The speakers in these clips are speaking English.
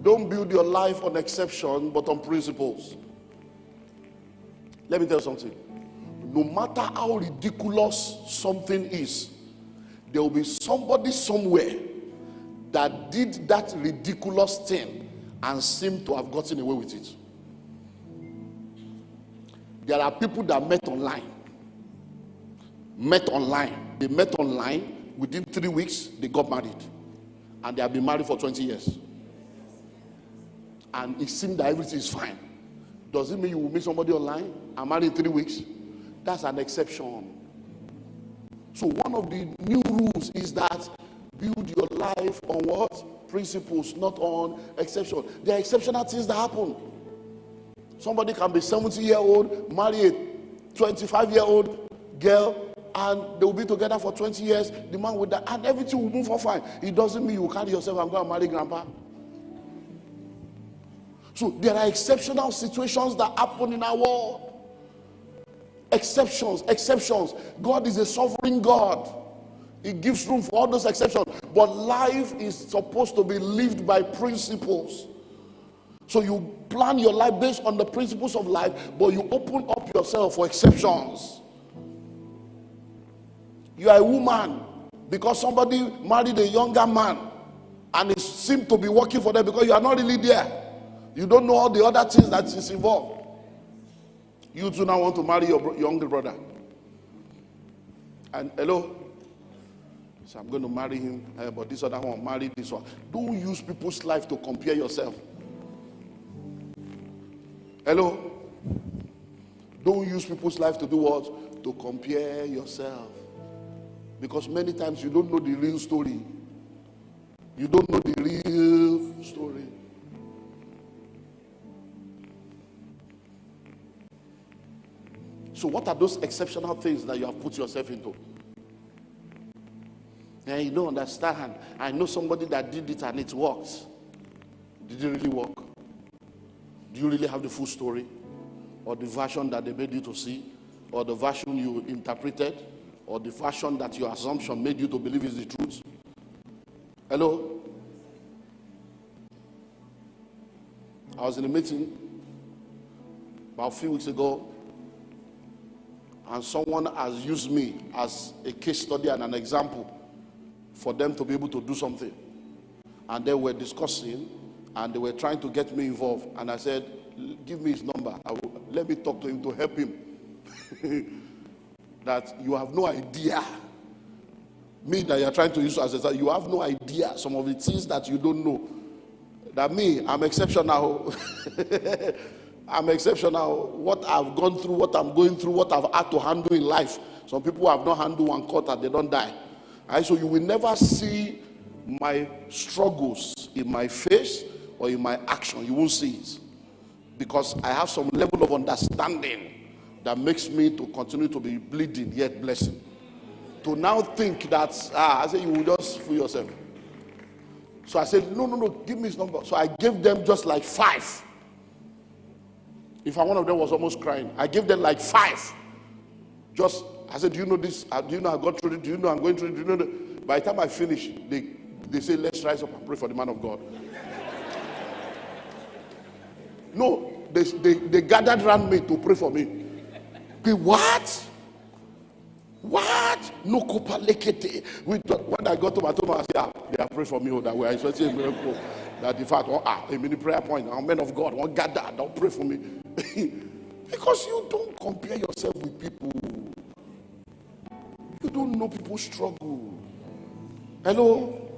Don't build your life on exception, but on principles. Let me tell you something. No matter how ridiculous something is, there will be somebody somewhere that did that ridiculous thing and seemed to have gotten away with it. There are people that met online. They met online. Within 3 weeks, they got married. And they have been married for 20 years. And it seemed that everything is fine. Does it mean you will meet somebody online and marry in 3 weeks? That's an exception. So one of the new rules is that build your life on what? Principles, not on exception. There are exceptional things that happen. Somebody can be 70-year-old, marry a 25-year-old girl, and they will be together for 20 years. The man will die, and everything will move on fine. It doesn't mean you carry yourself and go and marry grandpa. So there are exceptional situations that happen in our world. Exceptions. God is a sovereign God. He gives room for all those exceptions. But life is supposed to be lived by principles. So you plan your life based on the principles of life, but you open up yourself for exceptions. You are a woman because somebody married a younger man and it seemed to be working for them because you are not really there. You don't know all the other things that is involved. You do not want to marry your younger brother. And hello? So I'm going to marry him, but this other one, marry this one. Don't use people's life to compare yourself. Hello? Don't use people's life to do what? To compare yourself. Because many times you don't know the real story. You don't know the real story. So what are those exceptional things that you have put yourself into? And you don't understand. I know somebody that did it and it worked. Did it really work? Do you really have the full story? Or the version that they made you to see? Or the version you interpreted? Or the version that your assumption made you to believe is the truth? Hello? I was in a meeting about a few weeks ago, and someone has used me as a case study and an example for them to be able to do something. And they were discussing, and they were trying to get me involved. And I said, give me his number. Let me talk to him to help him. That you have no idea. Me that you are trying to use as a, you have no idea some of the things that you don't know. That me, I'm exceptional. I'm exceptional. What I've gone through, what I'm going through, what I've had to handle in life. Some people have not handled one quarter, they don't die. And so you will never see my struggles in my face or in my action. You won't see it. Because I have some level of understanding that makes me to continue to be bleeding yet blessing. To now think that, I said, you will just fool yourself. So I said, no, give me his number. So I gave them just like 5. In fact, one of them was almost crying. I gave them like 5. Just, I said, do you know this? Do you know I got through it? Do you know I'm going through it? Do you know that? By the time I finish, they say, let's rise up and pray for the man of God. No, they gathered around me to pray for me. What? No copa lekete. When I got to my home, I said, they are praying for me that way. I expecting a miracle. That in fact, a mini prayer point. I'm men of God. One gather, don't pray for me. Because you don't compare yourself with people. You don't know people's struggle. Hello?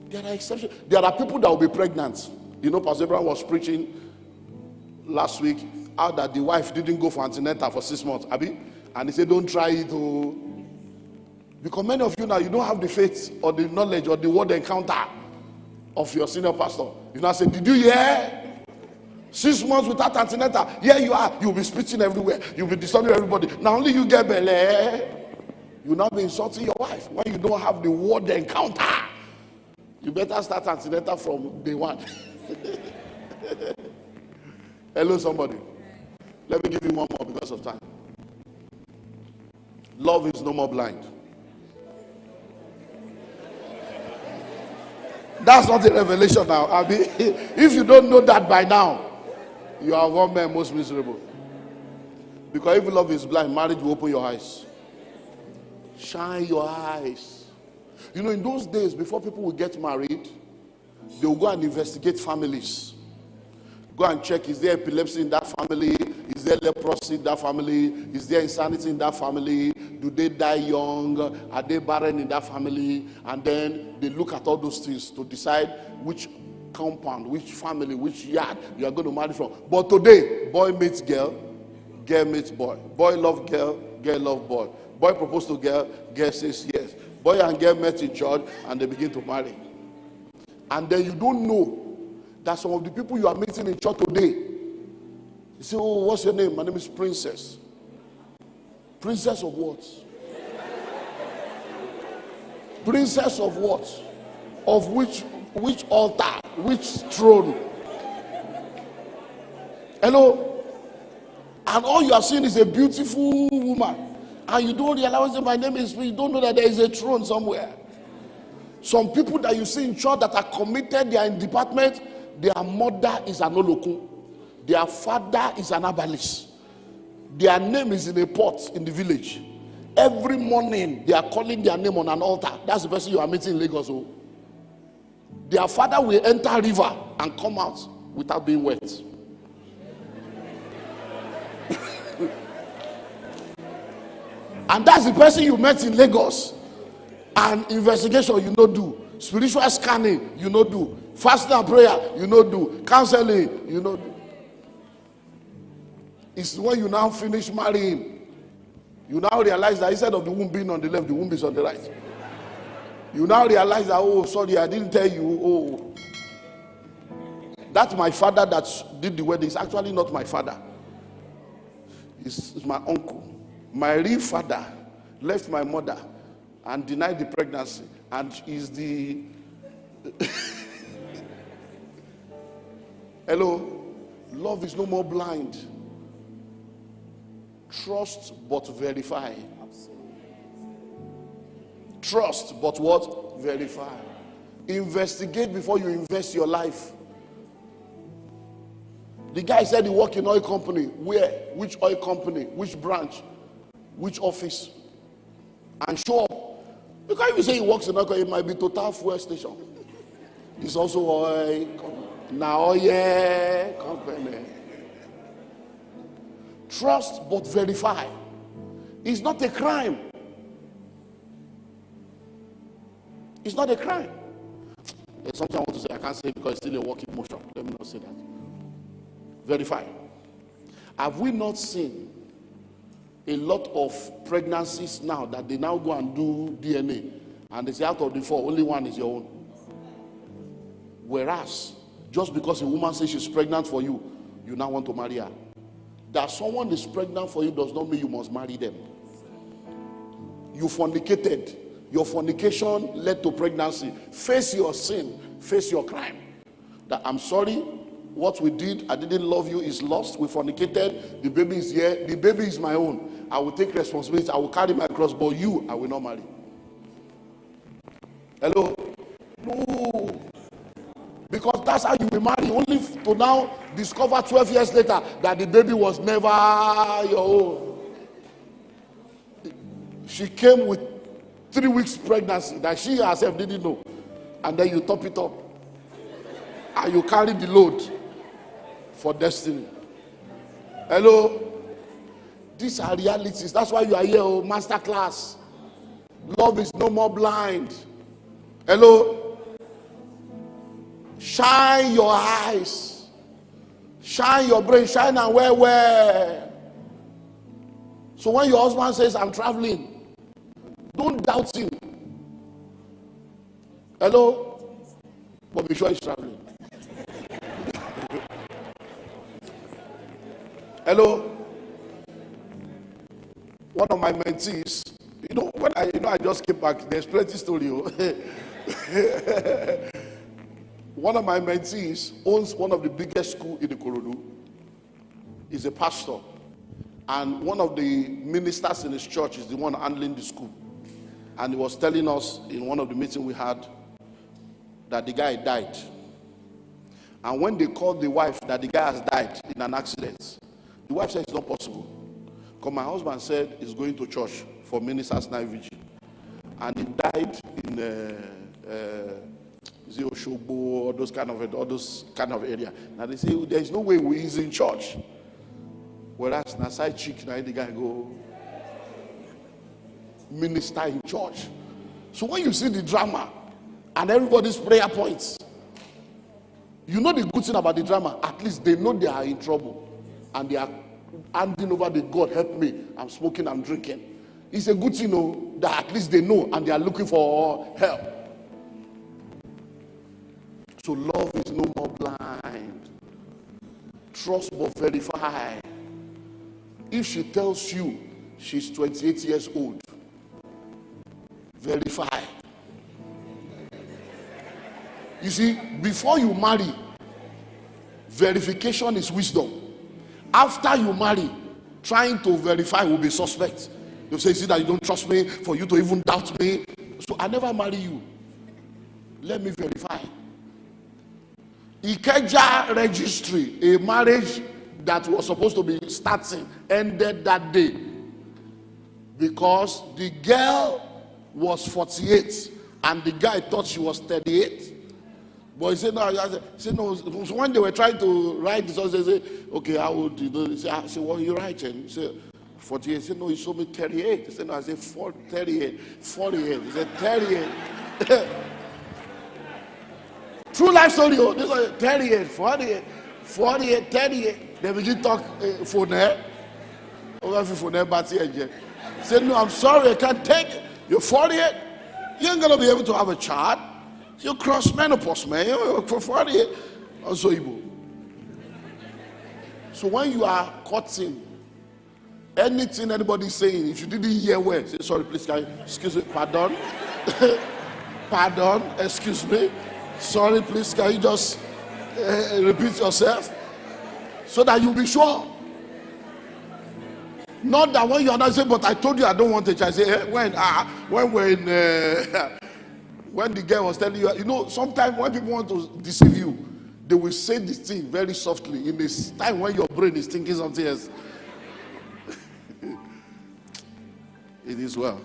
There are exceptions. There are people that will be pregnant. You know, Pastor Abraham was preaching last week how that the wife didn't go for antenatal for 6 months. Abi? And he said, don't try it. Oh. Because many of you now, you don't have the faith or the knowledge or the word encounter of your senior pastor. You now say, did you hear? 6 months without antenatal. Here you are. You'll be spitting everywhere. You'll be disturbing everybody. Now only you get belly. You'll now be insulting your wife when you don't have the word encounter. You better start antenatal from day one. Hello, somebody. Let me give you one more because of time. Love is no more blind. That's not a revelation now. I mean, if you don't know that by now, you are one man most miserable. Because if love is blind, marriage will open your eyes. Shine your eyes. You know, in those days, before people would get married, they will go and investigate families. Go and check, is there epilepsy in that family? Is there leprosy in that family? Is there insanity in that family? Do they die young? Are they barren in that family? And then they look at all those things to decide which compound, which family, which yard you are going to marry from. But today, boy meets girl, girl meets boy. Boy love girl, girl love boy. Boy proposes to girl, girl says yes. Boy and girl met in church and they begin to marry. And then you don't know that some of the people you are meeting in church today, you say, oh, what's your name? My name is Princess. Princess of what? Princess of what? Of which altar? Which throne? Hello? And all you are seeing is a beautiful woman. And you don't realize that my name is, you don't know that there is a throne somewhere. Some people that you see in church that are committed, they are in department, their mother is an Olokun. Their father is an Abalis. Their name is in a pot in the village. Every morning, they are calling their name on an altar. That's the person you are meeting in Lagos. Oh. Their father will enter river and come out without being wet. And that's the person you met in Lagos. And investigation, you know do. Spiritual scanning, you know do. Fasting and prayer, you know do. Counseling, you know do. It's when you now finish marrying, you now realize that instead of the womb being on the left, the womb is on the right. You now realize that, oh, sorry, I didn't tell you. Oh, that's my father that did the wedding. It's actually not my father. It's my uncle. My real father left my mother and denied the pregnancy, and is the hello, love is no more blind. Trust but verify. Trust but what? Verify. Investigate before you invest your life. The guy said he worked in oil company. Where? Which oil company? Which branch? Which office? And show up. Because if you say he works in oil company, it might be Total Fuel Station. It's also oil company. Now oil company. Trust but verify. It's not a crime. It's not a crime. There's something I want to say. I can't say it because it's still a working motion. Let me not say that. Verify. Have we not seen a lot of pregnancies now that they now go and do DNA and they say out of the 4, only one is your own? Whereas, just because a woman says she's pregnant for you, you now want to marry her. That someone is pregnant for you does not mean you must marry them. You fornicated. Your fornication led to pregnancy. Face your sin. Face your crime. That I'm sorry, what we did, I didn't love you, is lost. We fornicated. The baby is here. The baby is my own. I will take responsibility. I will carry my cross. But you, I will not marry. Hello? No. Because that's how you will marry. Only to now discover 12 years later that the baby was never your own. She came with 3 weeks pregnancy that she herself didn't know. And then you top it up. And you carry the load for destiny. Hello? These are realities. That's why you are here, oh, master class. Love is no more blind. Hello? Shine your eyes. Shine your brain. Shine and where? So when your husband says, I'm traveling, don't doubt him. Hello? But be sure he's traveling. Hello? One of my mentees, when I just came back, there's plenty story. One of my mentees owns one of the biggest schools in the Ikorodu. He's a pastor. And one of the ministers in his church is the one handling the school. And he was telling us in one of the meetings we had that the guy died. And when they called the wife that the guy has died in an accident, the wife said it's not possible. Because my husband said he's going to church for minister's night vigil. And he died in Oshogbo, all those kind of area. Now they say there's no way he's in church. Whereas na side chick, now the guy go minister in church. So when you see the drama and everybody's prayer points, you know the good thing about the drama, at least they know they are in trouble. And they are handing over the God, help me, I'm smoking, I'm drinking. It's a good thing, that at least they know and they are looking for help. So love is no more blind. Trust but verify. If she tells you she's 28 years old, verify. You see, before you marry, verification is wisdom. After you marry, trying to verify will be suspect. You say, see that you don't trust me, for you to even doubt me. So I never marry you. Let me verify. Ikeja registry, a marriage that was supposed to be starting, ended that day. Because the girl was 48 and the guy thought she was 38. But he said, no. So when they were trying to write this, they said, okay, how old do you know? He said, what are you writing? He said, 48. He said, no, he told me 38. He said, no, I said, 38. 48. He said, 38. True life story, this was 38, 48, 48, 38. They begin to talk phone there. Over phone there, but he said, no, I'm sorry, I can't take it. You're 48. You ain't going to be able to have a child. You cross menopause, man. You're for 48. Also, Igbo. So when you are cutting, anything anybody's saying, if you didn't hear well, say, sorry, please, can you, excuse me, pardon? Pardon, excuse me. Sorry, please, can you just repeat yourself? So that you'll be sure. Not that when you are not saying, but I told you I don't want a child. I say, when we're in... when the girl was telling you, sometimes when people want to deceive you, they will say this thing very softly in this time when your brain is thinking something else. It is well.